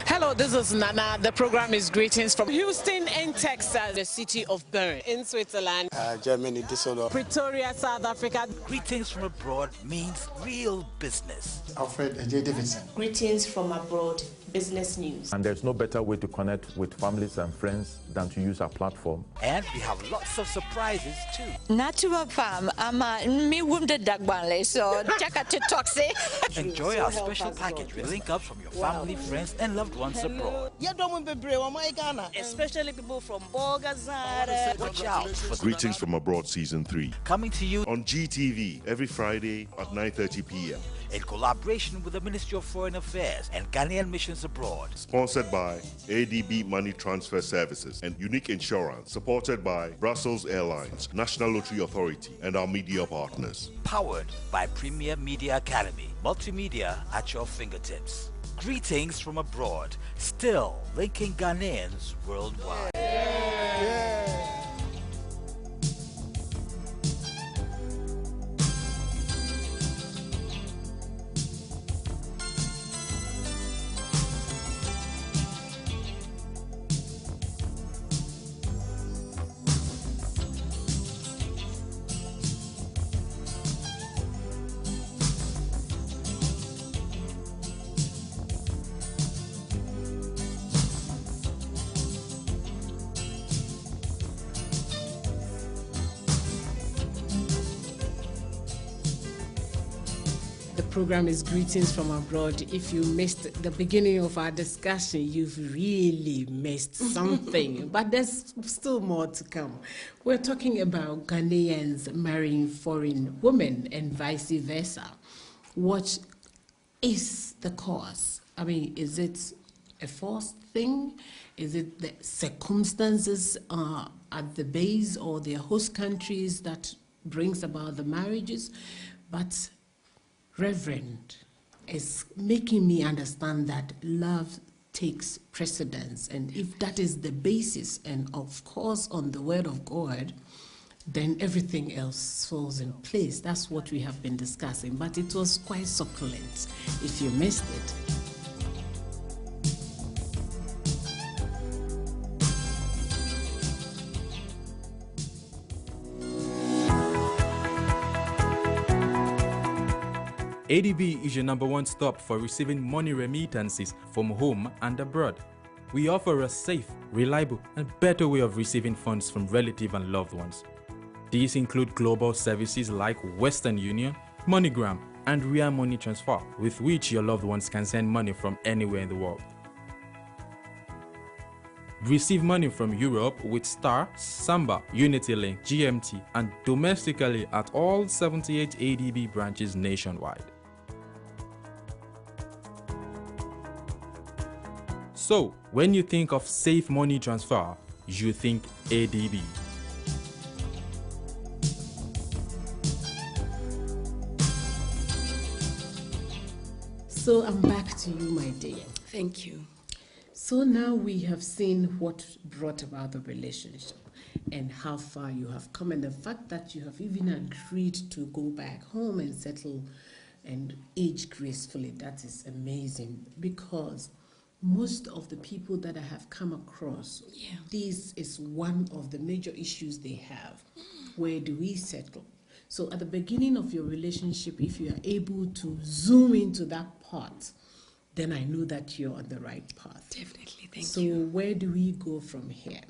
Hello, this is Nana. The program is Greetings from Houston in Texas, the city of Bern in Switzerland, Germany, Düsseldorf, Pretoria, South Africa. Greetings from abroad means real business. Alfred J. Davidson. Greetings from abroad, business news. And there's no better way to connect with families and friends than to use our platform. And we have lots of surprises too. Natural farm, me wounded dagbanle, so check out TikTok. Enjoy our special package with link ups from your family, friends, and loved ones abroad. Especially people from Bolgazar. Watch out for Greetings from Abroad Season 3. coming to you On GTV every Friday at 9:30 p.m. in collaboration with the Ministry of Foreign Affairs and Ghanaian Missions Abroad. Sponsored by ADB Money Transfer Services and Unique Insurance. Supported by Brussels Airlines, National Lottery Authority, and our media partners. Powered by Premier Media Academy. Multimedia at your fingertips. Greetings from abroad, still linking Ghanaians worldwide. The program is Greetings from Abroad. If you missed the beginning of our discussion, you've really missed something, but there's still more to come. We're talking about Ghanaians marrying foreign women and vice versa. What is the cause? I mean, is it a forced thing? Is it the circumstances at the base or their host countries that brings about the marriages? But Reverend is making me understand that love takes precedence, and if that is the basis, and of course on the word of God, then everything else falls in place. That's what we have been discussing, but it was quite succulent if you missed it. ADB is your #1 stop for receiving money remittances from home and abroad. We offer a safe, reliable, and better way of receiving funds from relatives and loved ones. These include global services like Western Union, MoneyGram, and Ria Money Transfer, with which your loved ones can send money from anywhere in the world. Receive money from Europe with Star, Samba, UnityLink, GMT, and domestically at all 78 ADB branches nationwide. So, when you think of safe money transfer, you think ADB. So I'm back to you, my dear. Thank you. So now we have seen what brought about the relationship and how far you have come, and the fact that you have even agreed to go back home and settle and age gracefully. That is amazing, because most of the people that I have come across, this is one of the major issues they have. Where do we settle? So at the beginning of your relationship, if you are able to zoom into that part, then I know that you're on the right path. Definitely, thank so you. So where do we go from here?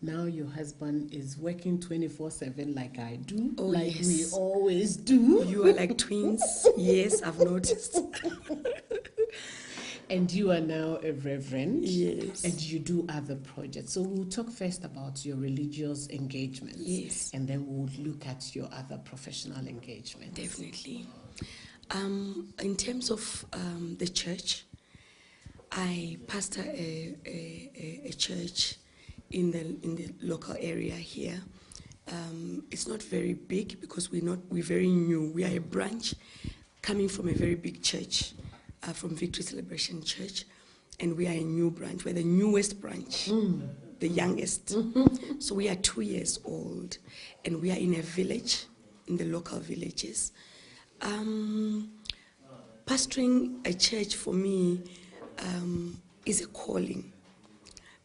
Now your husband is working 24/7 like I do, like yes. we always do. You are like twins. Yes, I've noticed. And you are now a reverend. Yes. And you do other projects. So we'll talk first about your religious engagements. Yes. And then we'll look at your other professional engagements. Definitely. In terms of the church, I pastor a church in the local area here. It's not very big because we're very new. We are a branch coming from a very big church, from Victory Celebration Church, and we are a new branch. We're the newest branch, the youngest. So we are 2 years old, and we are in a village, in the local villages. pastoring a church for me is a calling.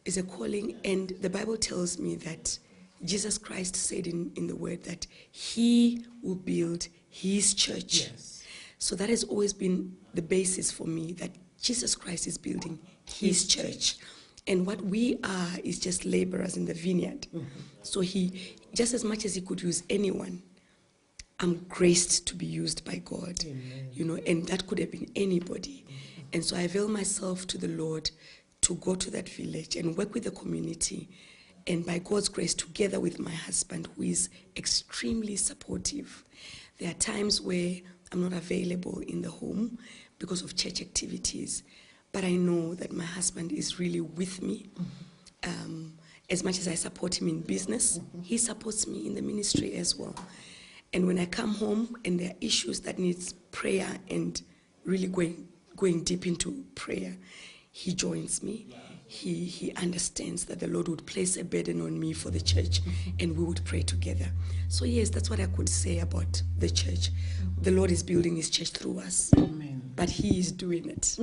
Is a calling, and the Bible tells me that Jesus Christ said in the word that he will build his church. Yes. So that has always been the basis for me, that Jesus Christ is building his church. And what we are is just laborers in the vineyard. So he, just as much as he could use anyone, I'm graced to be used by God. Amen. You know, and that could have been anybody. And so I avail myself to the Lord to go to that village and work with the community, and by God's grace, together with my husband, who is extremely supportive. There are times where I'm not available in the home because of church activities, but I know that my husband is really with me. As much as I support him in business, he supports me in the ministry as well. And when I come home and there are issues that needs prayer and really going deep into prayer, he joins me. He understands that the Lord would place a burden on me for the church, and we would pray together. So yes, that's what I could say about the church. The Lord is building his church through us. Amen. But he is doing it.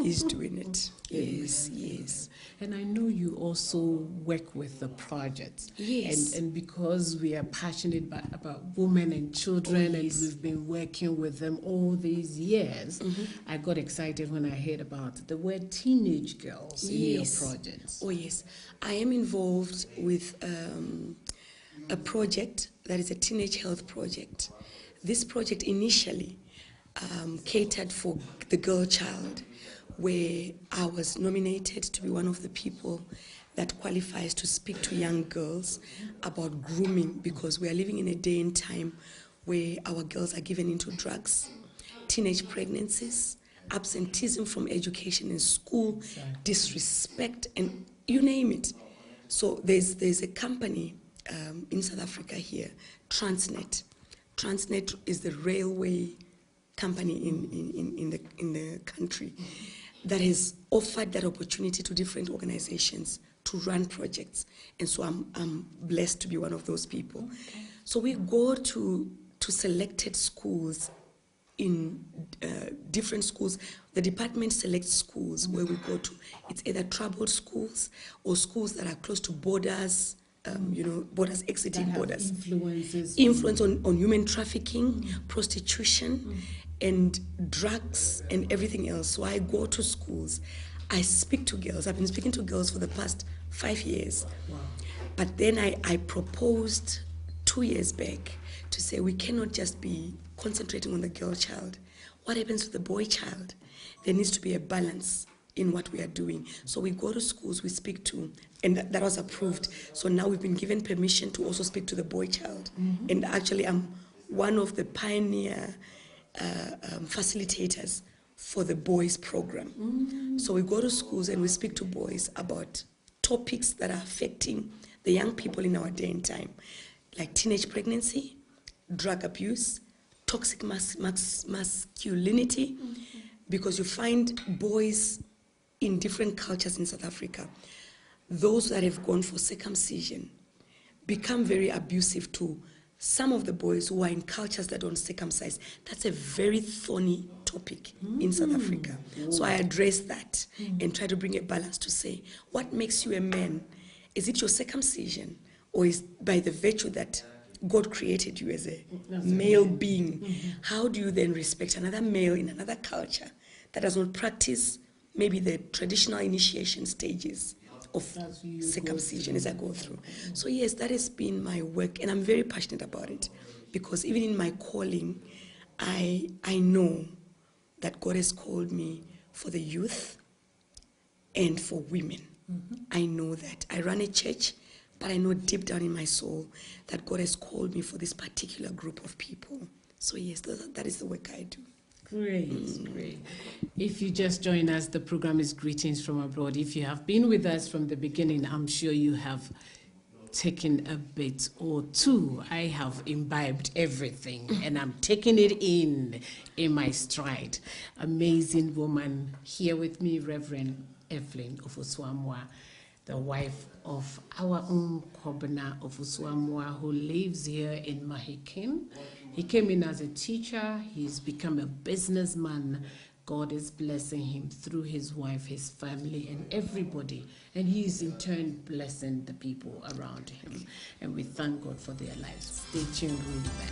He's doing it. Yes, yes. And I know you also work with the projects. Yes. And because we are passionate about women and children, and yes. we've been working with them all these years, I got excited when I heard about the word teenage girls in your projects. Oh, yes. I am involved with a project that is a teenage health project. This project initially catered for the girl child, where I was nominated to be one of the people that qualifies to speak to young girls about grooming, because we are living in a day and time where our girls are given into drugs, teenage pregnancies, absenteeism from education in school, disrespect, and you name it. So there's a company in South Africa here, Transnet. Transnet is the railway company in the country that has offered that opportunity to different organizations to run projects, and so I'm blessed to be one of those people. Okay. So we go to selected schools in different schools. The department selects schools where we go to. It's either troubled schools or schools that are close to borders. Borders, exiting borders. Influence on human trafficking, prostitution, and drugs, and everything else. So I go to schools. I speak to girls. I've been speaking to girls for the past 5 years. Wow. But then I proposed 2 years back to say we cannot just be concentrating on the girl child. What happens to the boy child? There needs to be a balance in what we are doing. So we go to schools, we speak to, and that was approved. So now we've been given permission to also speak to the boy child. And actually I'm one of the pioneer facilitators for the boys program. So we go to schools and we speak to boys about topics that are affecting the young people in our day and time, like teenage pregnancy, drug abuse, toxic masculinity, because you find boys in different cultures in South Africa, those that have gone for circumcision become very abusive to some of the boys who are in cultures that don't circumcise. That's a very thorny topic in South Africa. So I address that and try to bring a balance to say, what makes you a man? Is it your circumcision, or is by the virtue that God created you as a male being? How do you then respect another male in another culture that does not practice maybe the traditional initiation stages of circumcision as I go through? So yes, that has been my work, and I'm very passionate about it, because even in my calling, I know that God has called me for the youth and for women. I know that. I run a church, but I know deep down in my soul that God has called me for this particular group of people. So yes, that is the work I do. Great, great. If you just join us, the program is Greetings from Abroad. If you have been with us from the beginning, I'm sure you have taken a bit or two. I have imbibed everything, and I'm taking it in my stride. Amazing woman here with me, Reverend Evelyn Ofuswamwa, the wife of our own Kobna Ofuswamwa, who lives here in Mahikeng. He came in as a teacher. He's become a businessman. God is blessing him through his wife, his family, and everybody. And he is in turn blessing the people around him. And we thank God for their lives. Stay tuned, we'll be back.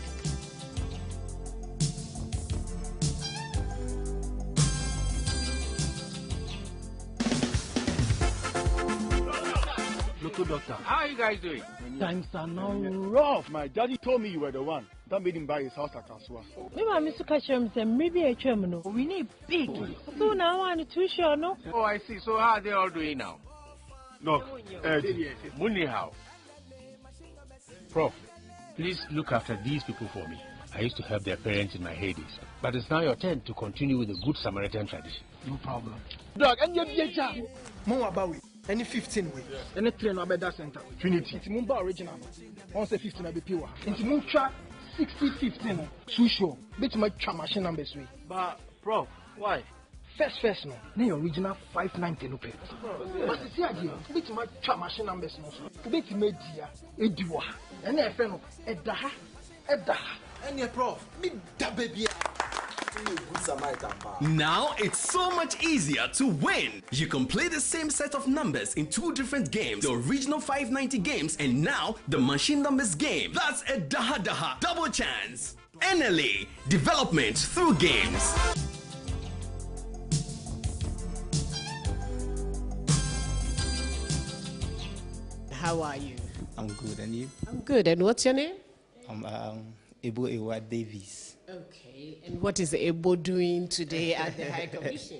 Local doctor, how are you guys doing? Times are now rough. My daddy told me you were the one that made him buy his house at Aswa. We need big. So now I'm too sure, no? Oh, I see. So how are they all doing now? Look, Muni how? Prof, please look after these people for me. I used to help their parents in my heydays. But it's now your turn to continue with the good Samaritan tradition. No problem. Dog, and you're job. More about it. Any 15 way. Any train or better center. Trinity. It's Mumba original. Once a 15 will be pure. It's Mumba 60-15. So sure. Bit my machine numbers way. But, Prof, why? First no. The original 590 no pay. But see idea. Bit my machine numbers no. Bit me dia. Ediwa. And a friend of Edaha. And your Prof, me da baby. Now it's so much easier to win. You can play the same set of numbers in 2 different games, the original 590 games and now the machine numbers game. That's a Daha double chance. NLA, development through games. How are you? I'm good, and you? I'm good. And what's your name? I'm Ebo Ewa Davies. Okay. And what is Ebo doing today at the High Commission?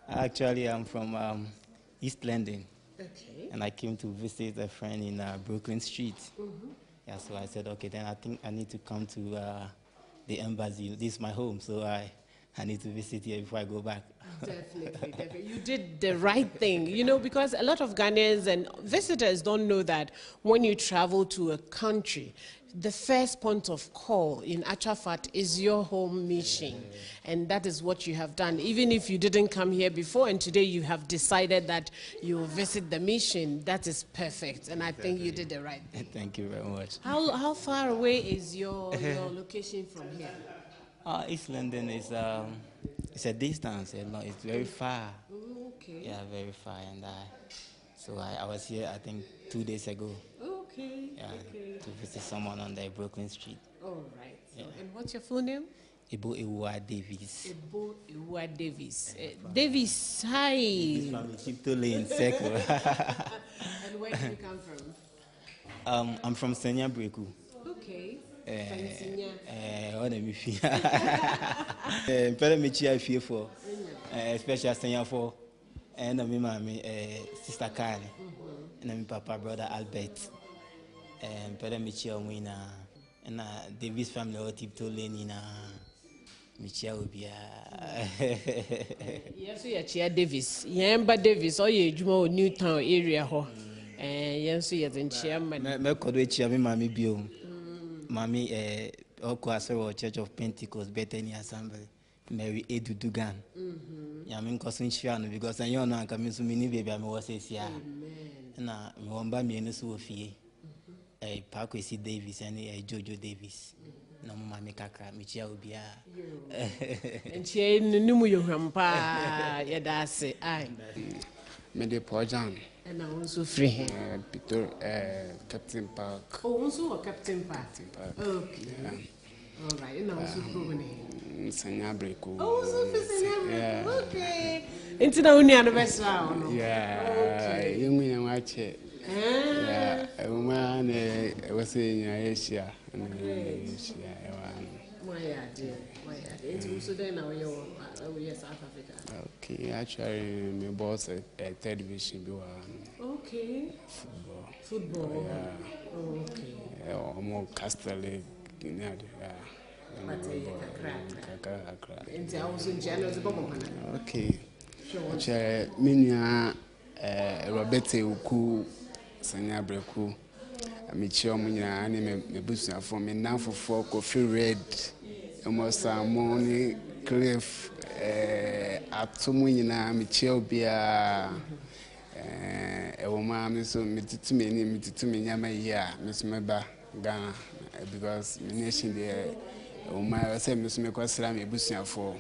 Actually, I'm from East London. Okay. And I came to visit a friend in Brooklyn Street. Mm-hmm. Yeah, so I said, okay, then I think I need to come to the embassy. This is my home, so I need to visit here before I go back. Definitely. You did the right thing, you know, because a lot of Ghanaians and visitors don't know that when you travel to a country, the first point of call in actual fact is your home mission. And that is what you have done. Even if you didn't come here before and today you have decided that you will visit the mission, that is perfect. And I think you did the right thing. Thank you very much. How far away is your location from here? East London is it's a distance. It's very far. Okay. Yeah, very far. And so I was here, I think, 2 days ago. Okay. Yeah, to visit someone on the Brooklyn Street. All right. So, and what's your full name? Ebo Ewa Davies. Ebo Ewa Davies. Davies, hi. This family Chipto Lane Circle. And where do you come from? I'm from Senya Breku. Okay. What am I feel? Pere Michi I feel for, especially Senya for, and my sister Karen, and my papa brother Albert, and Pere Michi Omina, and Davis family or Tipto Lane na Michi Obia. Yes, we are Chia Davis. Yamba Davis, or you Jumo Newtown area ho. Yes, we are in Chairman. Me kodwe Chia me mami bio. Mami Okwasero Church of Pentecost Bethany Assembly. Mary Edu Dugan. Yamin Kosun Shiano because I know I'm coming to mini baby. I was say, na me wamba me no so fie. Parkway Davis and Jojo Davis. Na mama me kakra me chia obia. And she numu yo hampa ya dase ai. Me de Pojan. And I also free Peter Captain Park. Oh, also Captain Park. Okay. Yeah. All right. And I also program. Senya Breku. Oh, so Senya Breku. Okay. Into the only anniversary. Yeah. Okay. You mean watch it? Yeah. Man, I was saying Asia. Asia. Why dear? It's also then now we are South Africa. Okay, actually, my boss at third division. Okay. Football. Yeah. Oh, okay. Yeah, more Castelli. Okay. Sure. Minya Robert Uku Sanya Breku. Amichio Munya, me busa for me now for coffee red. Almost a morning cliff. Atumina Michio Bia. A woman, so me to me, Yama, Miss Meba, Ghana, because my nation there my say Miss Mekosram Busia for.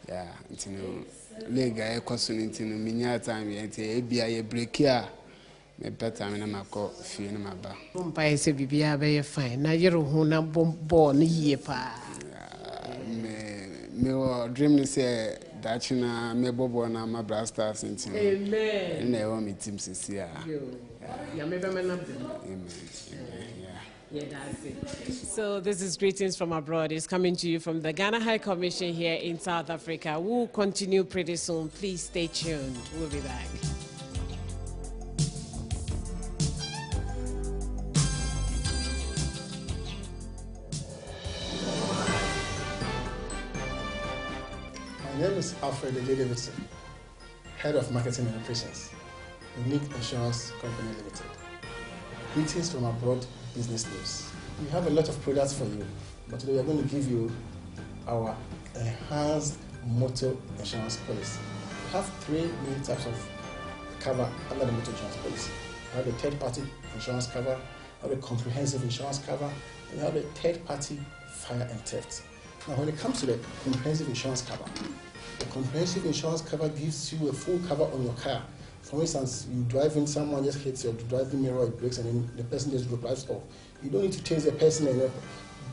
Yeah, intino lega e kwaso intino minya time yente ebia ye break here. Me better me na mako fie na maba. Mpa ese bibia be fine. Na yero ho na bombo ne yie pa. Me dream ni say that na me bobo na ma blasters intino. Amen. Na e wa me team sisi a. Ya me be na. Amen. Yeah, that's it. So this is Greetings from Abroad. It's coming to you from the Ghana High Commission here in South Africa. We'll continue pretty soon. Please stay tuned. We'll be back. My name is Alfred Davidson, Head of Marketing and Operations, Unique Insurance Company Limited. Greetings from Abroad Business News. We have a lot of products for you, but today we are going to give you our enhanced motor insurance policy. We have three main types of cover under the motor insurance policy. We have the third-party insurance cover, we have the comprehensive insurance cover, and we have the third-party fire and theft. Now, when it comes to the comprehensive insurance cover, the comprehensive insurance cover gives you a full cover on your car. For instance, you drive in, someone just hits your driving mirror, it breaks, and then the person just drives off. You don't need to chase the person and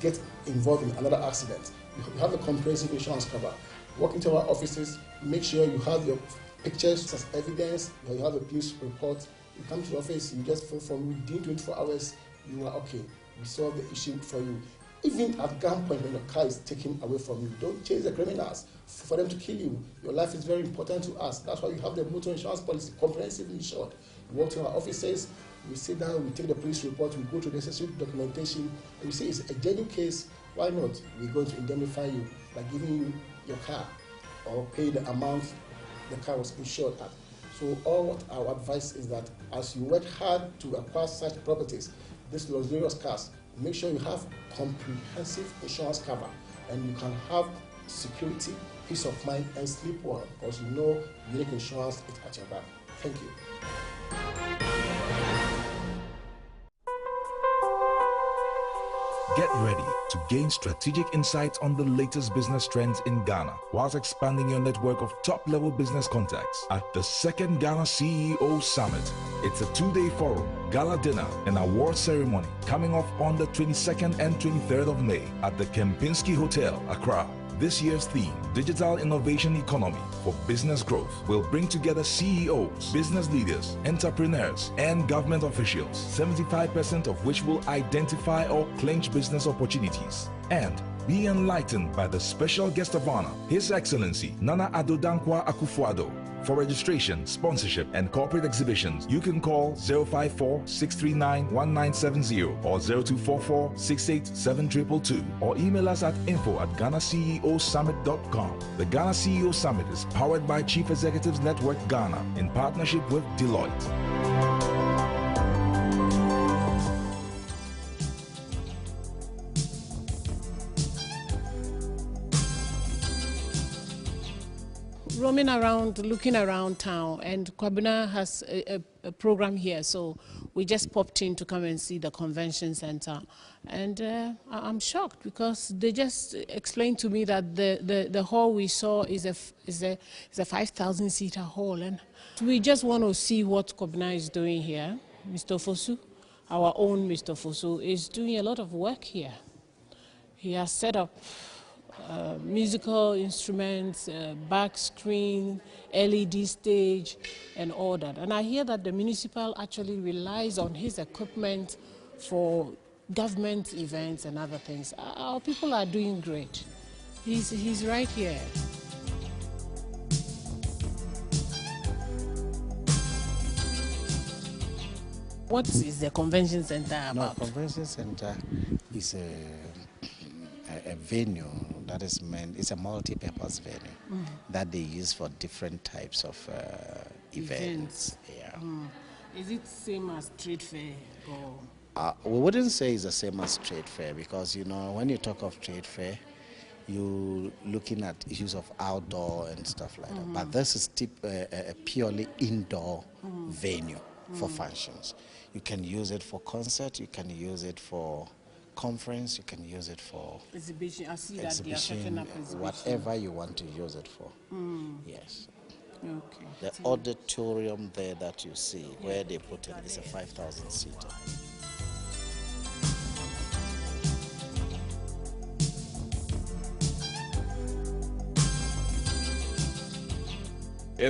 get involved in another accident. You have the comprehensive insurance cover. Walk into our offices, make sure you have your pictures as evidence, you have a police report. You come to the office, you just fill form, within 24 hours, you are okay. We solve the issue for you. Even at gunpoint, when your car is taken away from you, don't chase the criminals for them to kill you. Your life is very important to us. That's why you have the motor insurance policy, comprehensively insured. You walk to our offices, we sit down, we take the police report, we go to the necessary documentation, and we say it's a genuine case. Why not? We're going to indemnify you by giving you your car or pay the amount the car was insured at. So all what our advice is that as you work hard to acquire such properties, these luxurious cars, make sure you have comprehensive insurance cover and you can have security, peace of mind, and sleep well because you know Unique Insurance is at your back. Thank you. Get ready to gain strategic insights on the latest business trends in Ghana whilst expanding your network of top-level business contacts at the second Ghana CEO Summit. It's a two-day forum, gala dinner, and award ceremony coming off on the 22nd and 23rd of May at the Kempinski Hotel, Accra. This year's theme, Digital Innovation Economy for Business Growth, will bring together CEOs, business leaders, entrepreneurs, and government officials, 75% of which will identify or clinch business opportunities. And be enlightened by the special guest of honor, His Excellency Nana Addo Dankwa Akufo-Addo. For registration, sponsorship, and corporate exhibitions, you can call 054-639-1970 or 0244-687-222 or email us at info@GhanaCEOSummit.com. The Ghana CEO Summit is powered by Chief Executives Network Ghana in partnership with Deloitte. Roaming around, looking around town, and Kwabena has a program here, so we just popped in to come and see the convention center, and I'm shocked because they just explained to me that the hall we saw is a 5,000-seater hall, and we just want to see what Kwabena is doing here. Mr. Fosu, our own Mr. Fosu, is doing a lot of work here. He has set up musical instruments, back screen, LED stage, and all that. And I hear that the municipal actually relies on his equipment for government events and other things. Our people are doing great. He's right here. What is the convention center about? No, convention center is a venue that is meant, it's a multi-purpose venue that they use for different types of events. Yeah. Is it same as trade fair? Or? We wouldn't say it's the same as trade fair because, you know, when you talk of trade fair, you're looking at issues of outdoor and stuff like that. But this is a purely indoor venue for functions. You can use it for concert, you can use it for conference, you can use it for exhibition. I see that they are setting up exhibition. Whatever you want to use it for. Yes. Okay. The auditorium there that you see, where they put it, is a 5,000 seater.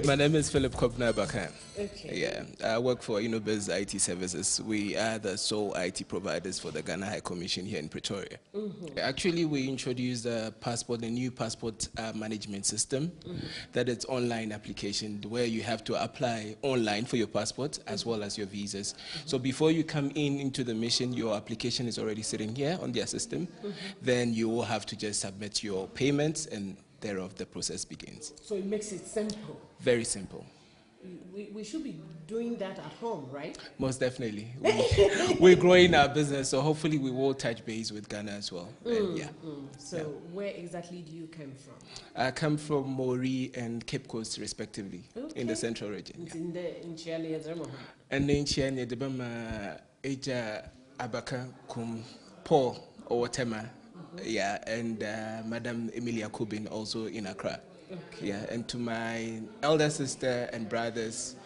My name is Philip Kobner-Bakan. Okay. Yeah, I work for Innobiz IT Services. We are the sole IT providers for the Ghana High Commission here in Pretoria. Actually, we introduced a new passport management system. That is online application where you have to apply online for your passport as well as your visas. So before you come into the mission, your application is already sitting here on their system. Then you will have to just submit your payments, and thereof the process begins. So it makes it simple. Very simple. We should be doing that at home, right? Most definitely. We're growing our business, so hopefully we will touch base with Ghana as well. So where exactly do you come from? I come from Mori and Cape Coast, respectively, in the central region. In Chiali And in Chiali, the Bama Eja Abaka Kum Paul or Tema. Yeah, and Madam Emilia Kubin also in Accra. Yeah, and to my elder sister and brothers,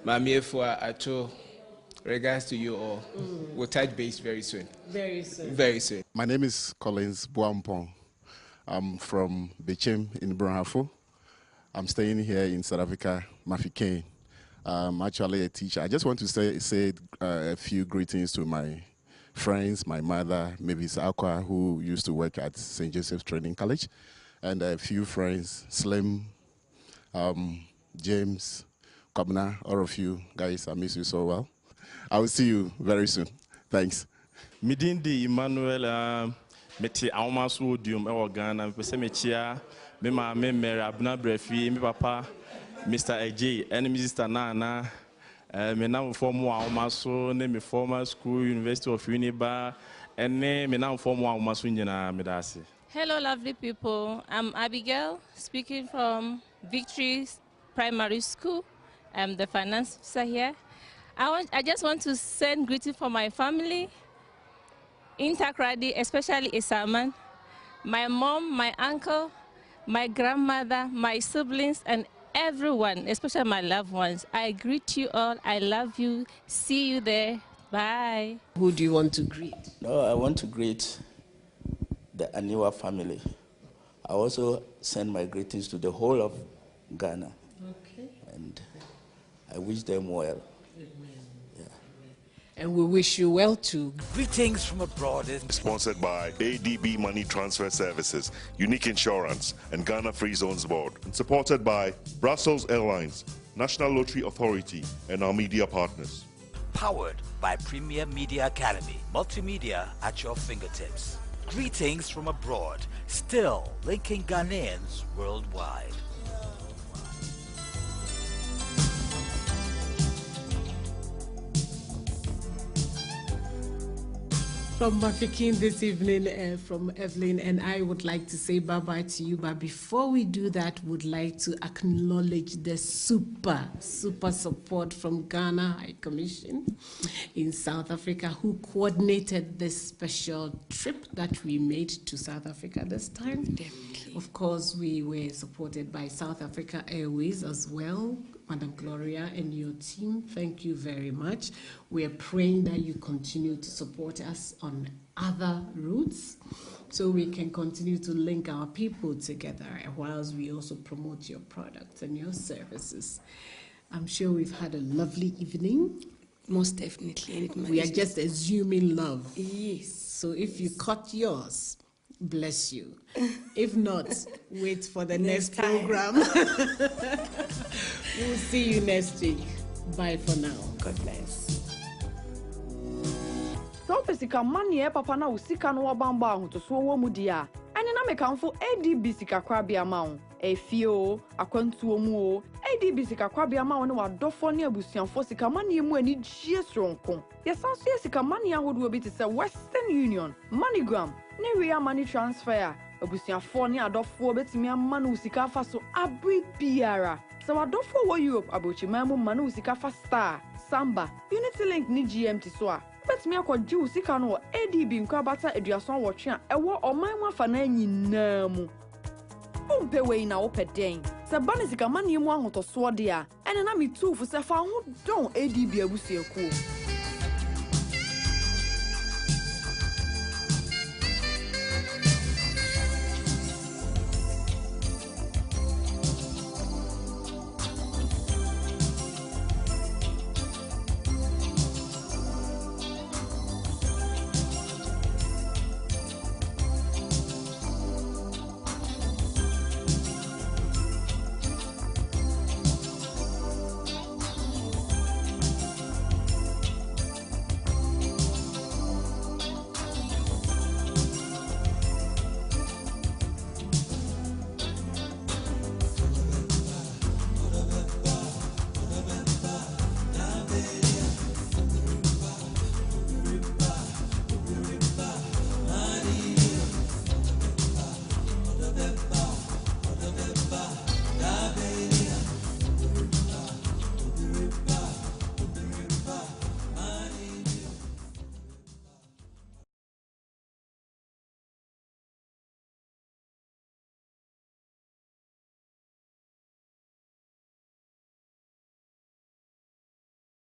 Mami Efua Acho, regards to you all. We'll touch base very soon. Very soon. Very soon. My name is Collins Buampong. I'm from Bechem in Brunhafo. I'm staying here in South Africa, Mahikeng. I'm actually a teacher. I just want to say a few greetings to my friends, my mother, Mavis Aqua, who used to work at St. Joseph's Training College, and a few friends, Slim, James, Kobna, all of you guys, I miss you so well. I will see you very soon. Thanks. Midindi Emmanuel, Meti Aumasu Dium, Ghana, Pesemechia, Mema Mary Abna Brefi, Mi Papa, Mr. AJ, and Mr. Nana. Me now form Aumasu, name me former school, University of Uniba, and me now form Aumasunjana Medasi. Hello, lovely people. I'm Abigail, speaking from Victory Primary School. I'm the finance officer here. I just want to send greetings for my family in Takrady, especially Isaman, my mom, my uncle, my grandmother, my siblings, and everyone, especially my loved ones. I greet you all. I love you. See you there. Bye. Who do you want to greet? No, I want to greet the Aniwa family. I also send my greetings to the whole of Ghana. Okay. And I wish them well. And we wish you well too. Greetings from abroad is sponsored by ADB Money Transfer Services, Unique Insurance, and Ghana Free Zones Board, and supported by Brussels Airlines, National Lottery Authority, and our media partners. Powered by Premier Media Academy, multimedia at your fingertips. Greetings from abroad, still linking Ghanaians worldwide. From Mahikeng this evening, from Evelyn, and I would like to say bye-bye to you. But before we do that, would like to acknowledge the super support from Ghana High Commission in South Africa, who coordinated this special trip that we made to South Africa this time. Definitely. Of course, we were supported by South Africa Airways as well. Madam Gloria and your team, thank you very much. We are praying that you continue to support us on other routes so we can continue to link our people together whilst we also promote your products and your services. I'm sure we've had a lovely evening. Most definitely. We are just assuming love. Yes. So if you caught yours, bless you. If not, wait for the next program. We'll see you next week. Bye for now. God bless. So physical money papa na usika no wabamba ahotoso wo mu dia. Ene na mekanfo ADB sika kwabia ma wo. Efio akwantuo mu o. ADB sika kwabia ma wo ne wadofo ne abusuanfo sika money mu ani gie sronko. Yesanso sika money ahodo bi te se Western Union, MoneyGram, ne Ria Money Transfer. Abusuanfo ne adofo betimi ama no sika fa so abri biara. So adofo wo Europe abochimamu manu sika fa Star, Samba, Unity Link ni GMT so a bet me akɔgye wo sika no wɔ ADB nkrabata aduason wɔtwe a ɛwɔ ɔman mu afa na nyinaa mu umpe wei na wopɛ den sɛ ba ne sika ma ne mu ahotosoɔ de a ɛne na me tuufo sɛ fa ho dɔn ADB abusuakuo